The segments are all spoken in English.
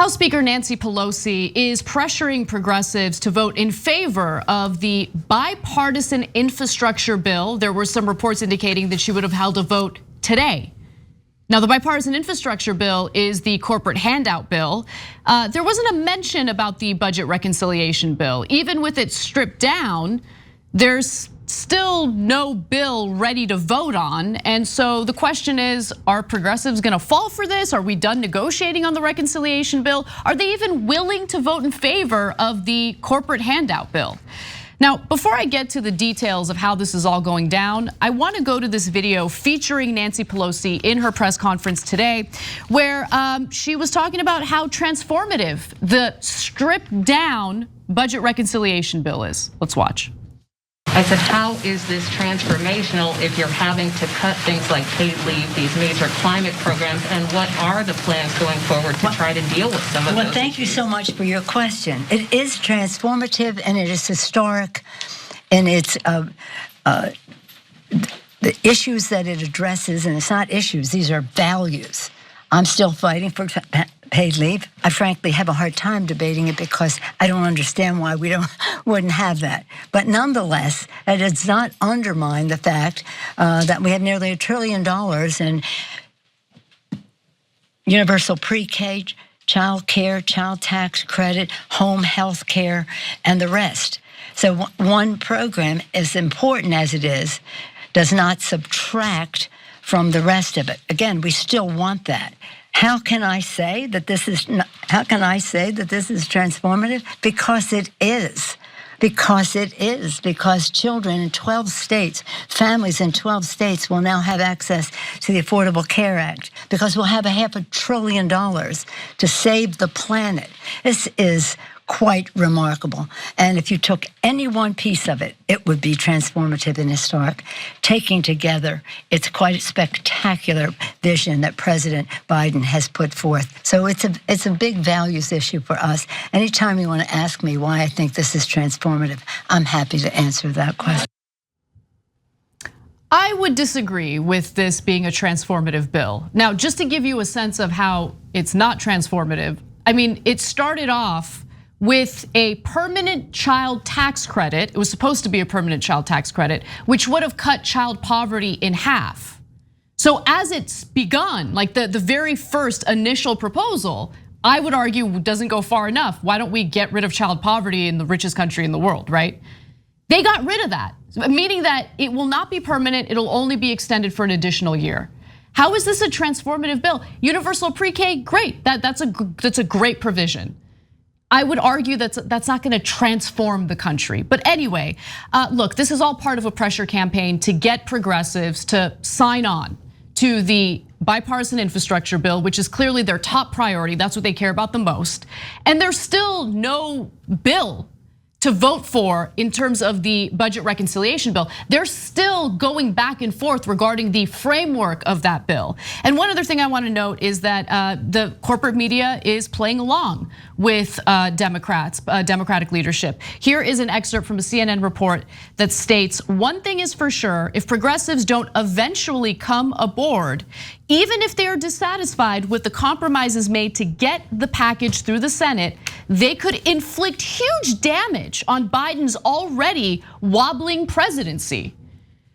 House Speaker Nancy Pelosi is pressuring progressives to vote in favor of the bipartisan infrastructure bill. There were some reports indicating that she would have held a vote today. Now, the bipartisan infrastructure bill is the corporate handout bill. There wasn't a mention about the budget reconciliation bill. Even with it stripped down, there's still no bill ready to vote on. And so the question is, are progressives gonna fall for this? Are we done negotiating on the reconciliation bill? Are they even willing to vote in favor of the corporate handout bill? Now, before I get to the details of how this is all going down, I want to go to this video featuring Nancy Pelosi in her press conference today, where she was talking about how transformative the stripped down budget reconciliation bill is. Let's watch. I said, how is this transformational if you're having to cut things like paid leave, these major climate programs, and what are the plans going forward to try to deal with some of those? Well, thank you so much for your question. It is transformative and it is historic, and it's the issues that it addresses, and it's not issues, these are values. I'm still fighting for paid leave. I frankly have a hard time debating it because I don't understand why we wouldn't have that. But nonetheless, it does not undermine the fact that we have nearly $1 trillion in universal pre-K, child care, child tax credit, home health care, and the rest. So one program, as important as it is, does not subtract from the rest of it. Again, we still want that. How can I say that this is transformative? Because it is. Because children in 12 states, families in 12 states will now have access to the Affordable Care Act, because we'll have $500 billion to save the planet. This is quite remarkable. And if you took any one piece of it, it would be transformative and historic. Taking together, it's quite a spectacular vision that President Biden has put forth. So it's a big values issue for us. Anytime you want to ask me why I think this is transformative, I'm happy to answer that question. I would disagree with this being a transformative bill. Now, just to give you a sense of how it's not transformative, I mean, it started off with a permanent child tax credit. It was supposed to be a permanent child tax credit, which would have cut child poverty in half. So as it's begun, like the very first initial proposal, I would argue doesn't go far enough. Why don't we get rid of child poverty in the richest country in the world, right? They got rid of that, meaning that it will not be permanent, it'll only be extended for an additional year. How is this a transformative bill? Universal pre-K, great, that's a great provision. I would argue that's not gonna transform the country. But anyway, look, this is all part of a pressure campaign to get progressives to sign on to the bipartisan infrastructure bill, which is clearly their top priority. That's what they care about the most. And there's still no bill to vote for in terms of the budget reconciliation bill. They're still going back and forth regarding the framework of that bill. And one other thing I want to note is that the corporate media is playing along with Democratic leadership. Here is an excerpt from a CNN report that states, one thing is for sure, if progressives don't eventually come aboard, even if they are dissatisfied with the compromises made to get the package through the Senate, they could inflict huge damage on Biden's already wobbling presidency.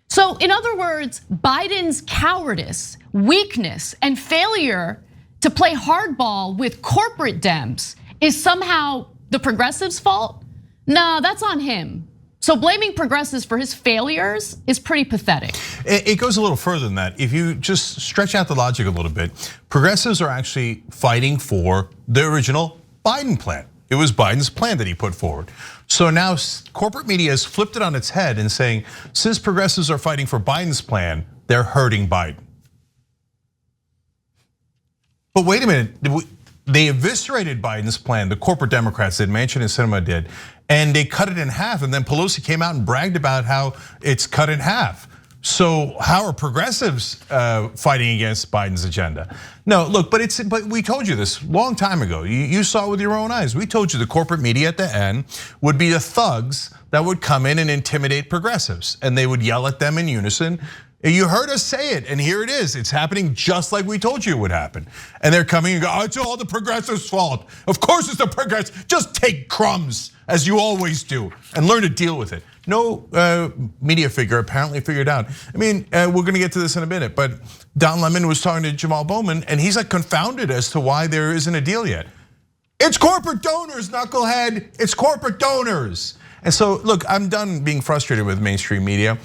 So in other words, Biden's cowardice, weakness, and failure to play hardball with corporate Dems is somehow the progressives' fault? No, that's on him. So blaming progressives for his failures is pretty pathetic. It goes a little further than that. If you just stretch out the logic a little bit, progressives are actually fighting for the original Biden plan. It was Biden's plan that he put forward. So now corporate media has flipped it on its head and saying, since progressives are fighting for Biden's plan, they're hurting Biden. But wait a minute, they eviscerated Biden's plan, the corporate Democrats did, Manchin and Sinema did, and they cut it in half, and then Pelosi came out and bragged about how it's cut in half. So how are progressives fighting against Biden's agenda? No, look, but we told you this a long time ago. You saw it with your own eyes. We told you the corporate media at the end would be the thugs that would come in and intimidate progressives, and they would yell at them in unison. You heard us say it, and here it is. It's happening just like we told you it would happen. And they're coming and go, oh, it's all the progressives' fault. Of course it's the progressives. Just take crumbs, as you always do, and learn to deal with it. No media figure apparently figured out. I mean, we're gonna get to this in a minute, but Don Lemon was talking to Jamal Bowman, and he's like confounded as to why there isn't a deal yet. It's corporate donors, knucklehead. It's corporate donors. And so, look, I'm done being frustrated with mainstream media.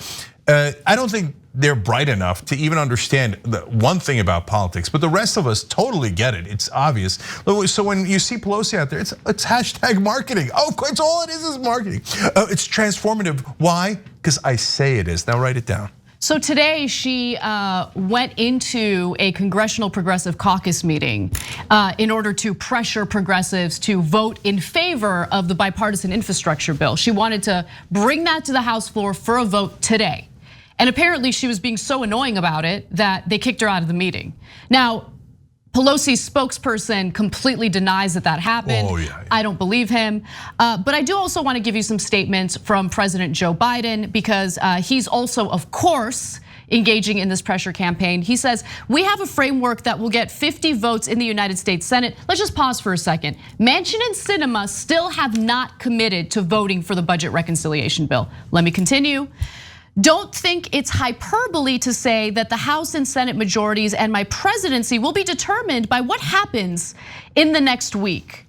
I don't think they're bright enough to even understand the one thing about politics, but the rest of us totally get it. It's obvious. So when you see Pelosi out there, it's hashtag marketing. Oh, it's all it is marketing. It's transformative. Why? Because I say it is. Now write it down. So today she went into a Congressional Progressive Caucus meeting in order to pressure progressives to vote in favor of the bipartisan infrastructure bill. She wanted to bring that to the House floor for a vote today. And apparently she was being so annoying about it that they kicked her out of the meeting. Now, Pelosi's spokesperson completely denies that happened. Oh, yeah. I don't believe him. But I do also want to give you some statements from President Joe Biden because he's also, of course, engaging in this pressure campaign. He says, we have a framework that will get 50 votes in the United States Senate. Let's just pause for a second. Manchin and Sinema still have not committed to voting for the budget reconciliation bill. Let me continue. Don't think it's hyperbole to say that the House and Senate majorities and my presidency will be determined by what happens in the next week.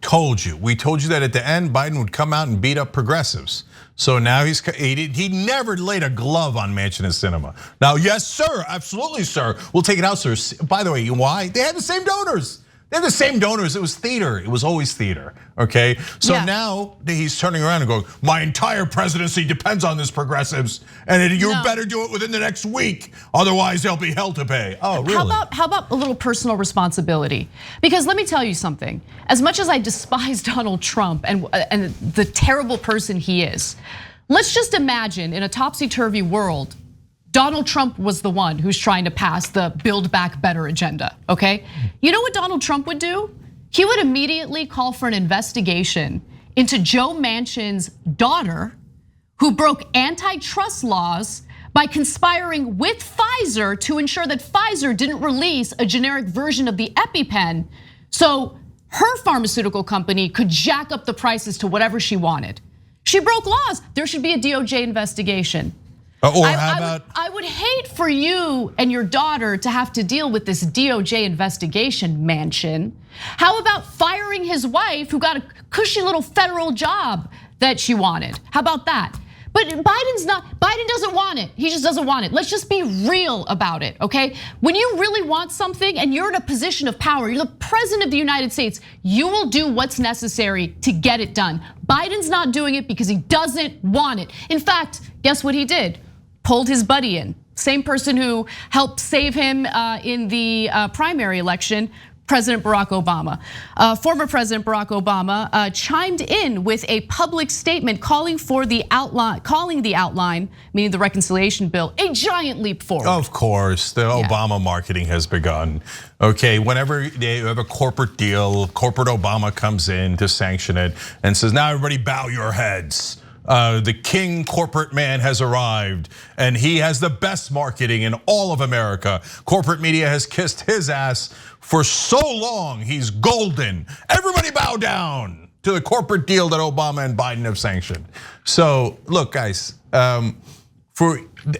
We told you that at the end, Biden would come out and beat up progressives. So now he never laid a glove on Manchin and Sinema. Now, yes, sir, absolutely, sir. We'll take it out, sir. By the way, why? They had the same donors. They're the same donors. It was theater. It was always theater, okay? So now he's turning around and going, my entire presidency depends on this, progressives, and you better do it within the next week. Otherwise, they'll be hell to pay. Oh, really? How about a little personal responsibility? Because let me tell you something. As much as I despise Donald Trump and the terrible person he is, let's just imagine in a topsy-turvy world, Donald Trump was the one who's trying to pass the Build Back Better agenda, okay? You know what Donald Trump would do? He would immediately call for an investigation into Joe Manchin's daughter, who broke antitrust laws by conspiring with Pfizer to ensure that Pfizer didn't release a generic version of the EpiPen, so her pharmaceutical company could jack up the prices to whatever she wanted. She broke laws. There should be a DOJ investigation. Or how about? I would hate for you and your daughter to have to deal with this DOJ investigation, Manchin. How about firing his wife, who got a cushy little federal job that she wanted? How about that? But Biden doesn't want it. He just doesn't want it. Let's just be real about it, okay? When you really want something and you're in a position of power, you're the president of the United States, you will do what's necessary to get it done. Biden's not doing it because he doesn't want it. In fact, guess what he did? Pulled his buddy in. Same person who helped save him in the primary election, President Barack Obama. Former President Barack Obama chimed in with a public statement calling the outline, meaning the reconciliation bill, a giant leap forward. Of course, the Obama marketing has begun. Okay, whenever they have a corporate deal, corporate Obama comes in to sanction it and says, now everybody bow your heads. The king corporate man has arrived and he has the best marketing in all of America. Corporate media has kissed his ass for so long, he's golden. Everybody bow down to the corporate deal that Obama and Biden have sanctioned. So look, guys,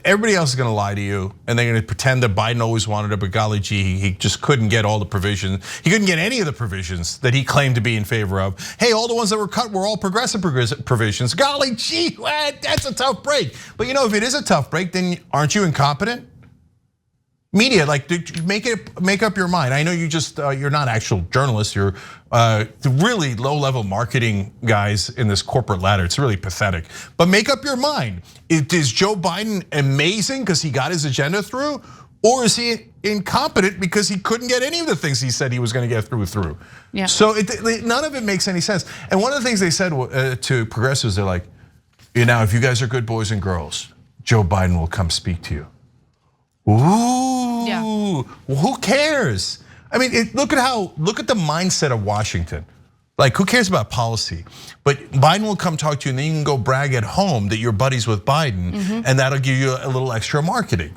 everybody else is gonna lie to you and they're gonna pretend that Biden always wanted it, but golly gee, he just couldn't get all the provisions. He couldn't get any of the provisions that he claimed to be in favor of. Hey, all the ones that were cut were all progressive provisions. Golly gee, that's a tough break. But you know, if it is a tough break, then aren't you incompetent? Media, like, make up your mind. I know you're not actual journalists. You're really low-level marketing guys in this corporate ladder. It's really pathetic. But make up your mind. Is Joe Biden amazing because he got his agenda through, or is he incompetent because he couldn't get any of the things he said he was going to get through? Yeah. So none of it makes any sense. And one of the things they said to progressives, they're like, if you guys are good boys and girls, Joe Biden will come speak to you. Ooh, yeah. Who cares? I mean, look at the mindset of Washington. Like, who cares about policy? But Biden will come talk to you and then you can go brag at home that you're buddies with Biden and that'll give you a little extra marketing.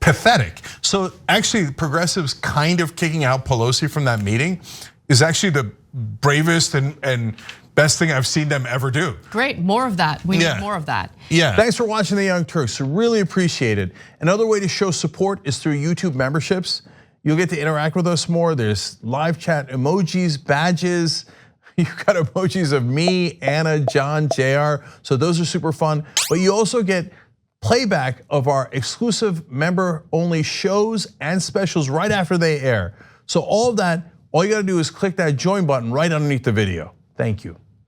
pathetic. So actually, progressives kind of kicking out Pelosi from that meeting is actually the bravest and best thing I've seen them ever do. Great, more of that. We need more of that. Yeah. Thanks for watching the Young Turks. We really appreciate it. Another way to show support is through YouTube memberships. You'll get to interact with us more. There's live chat emojis, badges. You've got emojis of me, Anna, John, JR. So those are super fun. But you also get playback of our exclusive member-only shows and specials right after they air. So all of that, all you gotta do is click that join button right underneath the video. Thank you.